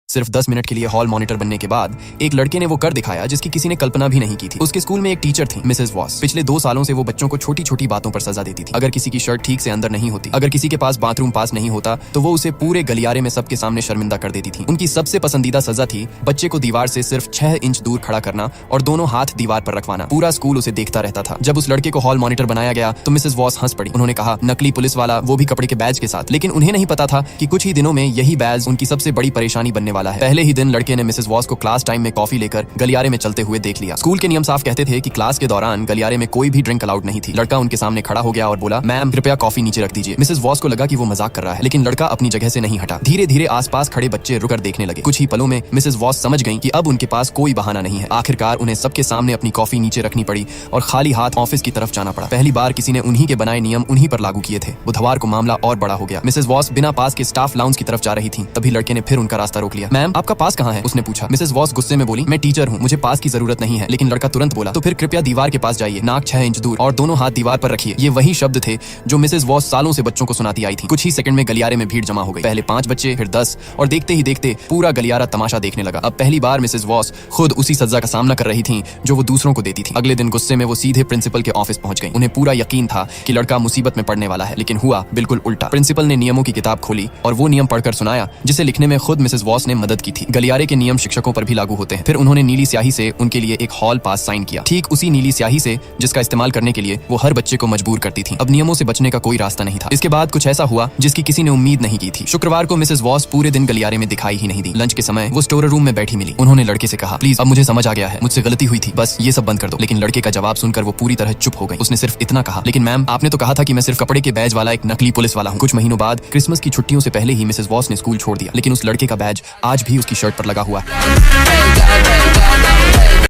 सिर्फ 10 मिनट के लिए हॉल मॉनिटर बनने के बाद एक लड़के ने वो कर दिखाया जिसकी किसी ने कल्पना भी नहीं की थी। उसके स्कूल में एक टीचर थी, मिसेस वॉस। पिछले 2 सालों से वो बच्चों को छोटी छोटी बातों पर सजा देती थी। अगर किसी की शर्ट ठीक से अंदर नहीं होती, अगर किसी के पास बाथरूम पास नहीं होता, तो वो उसे पूरे गलियारे में सबके सामने शर्मिंदा कर देती थी। उनकी सबसे पसंदीदा सजा थी बच्चे को दीवार से सिर्फ 6 इंच दूर खड़ा करना और दोनों हाथ दीवार पर रखवाना। पूरा स्कूल उसे देखता रहता था। जब उस लड़के को हॉल मॉनिटर बनाया गया तो मिसेस वॉस हंस पड़ी। उन्होंने कहा, नकली पुलिस वाला, वो भी कपड़े के बैज के साथ। लेकिन उन्हें नहीं पता था कि कुछ ही दिनों में यही बैज उनकी सबसे बड़ी परेशानी बनने वाला है। पहले ही दिन लड़के ने मिसेस वॉस को क्लास टाइम में कॉफी लेकर गलियारे में चलते हुए देख लिया। स्कूल के नियम साफ कहते थे कि क्लास के दौरान गलियारे में कोई भी ड्रिंक अलाउड नहीं थी। लड़का उनके सामने खड़ा हो गया और बोला, मैम कृपया कॉफी नीचे रख दीजिए। मिसेस वॉस को लगा कि वो मजाक कर रहा है, लेकिन लड़का अपनी जगह से नहीं हटा। धीरे धीरे आसपास खड़े बच्चे रुकर देखने लगे। कुछ ही पलों में मिसेस वॉस समझ गईं कि अब उनके पास कोई बहाना नहीं है। आखिरकार उन्हें सबके सामने अपनी कॉफी नीचे रखनी पड़ी और खाली हाथ ऑफिस की तरफ जाना पड़ा। पहली बार किसी ने उन्हीं के बनाए नियम उन्हीं पर लागू किए थे। बुधवार को मामला और बड़ा हो गया। मिसेस वॉस बिना पास के स्टाफ लाउंज की तरफ जा रही थी। तभी लड़के ने फिर उनका रास्ता रोक लिया। मैम आपका पास कहाँ है? उसने पूछा। मिसेस वॉस गुस्से में बोली, मैं टीचर हूँ, मुझे पास की जरूरत नहीं है। लेकिन लड़का तुरंत बोला, तो फिर कृपया दीवार के पास जाइए, नाक 6 इंच दूर और दोनों हाथ दीवार पर रखिए। ये वही शब्द थे जो मिसेस वॉस सालों से बच्चों को सुनाती आई थी। कुछ ही सेकंड में गलियारे में भीड़ जमा हो गई। पहले 5 बच्चे, फिर 10 और देखते ही देखते पूरा गलियारा तमाशा देखने लगा। अब पहली बार मिसेस वॉस खुद उसी सजा का सामना कर रही थी जो वो दूसरों को देती थी। अगले दिन गुस्से में वो सीधे प्रिंसिपल के ऑफिस पहुंच गई। उन्हें पूरा यकीन था कि लड़का मुसीबत में पड़ने वाला है, लेकिन हुआ बिल्कुल उल्टा। प्रिंसिपल ने नियमों की किताब खोली और वो नियम पढ़कर सुनाया जिसे लिखने में खुद मिसेस वॉस ने मदद की थी। गलियारे के नियम शिक्षकों पर भी लागू होते हैं। फिर उन्होंने नीली स्याही से उनके लिए एक हॉल पास साइन किया, ठीक उसी नीली स्याही से जिसका इस्तेमाल करने के लिए वो हर बच्चे को मजबूर करती थी। अब नियमों से बचने का कोई रास्ता नहीं था। इसके बाद कुछ ऐसा हुआ जिसकी किसी ने उम्मीद नहीं की थी। शुक्रवार को मिसेस वॉस पूरे दिन गलियारे में दिखाई ही नहीं दी। लंच के समय वो स्टोर रूम में बैठी मिली। उन्होंने लड़के से कहा, प्लीज अब मुझे समझ आ गया है, मुझसे गलती हुई थी, बस ये सब बंद कर दो। लेकिन लड़के का जवाब सुनकर वो पूरी तरह चुप हो गई। उसने सिर्फ इतना कहा, लेकिन मैम आपने तो कहा था कि मैं सिर्फ कपड़े के बैज वाला एक नकली पुलिस वाला हूँ। कुछ महीनों बाद क्रिसमस की छुट्टियों से पहले ही मिसेस वॉस ने स्कूल छोड़ दिया, लेकिन उस लड़के का बैज आज भी उसकी शर्ट पर लगा हुआ है।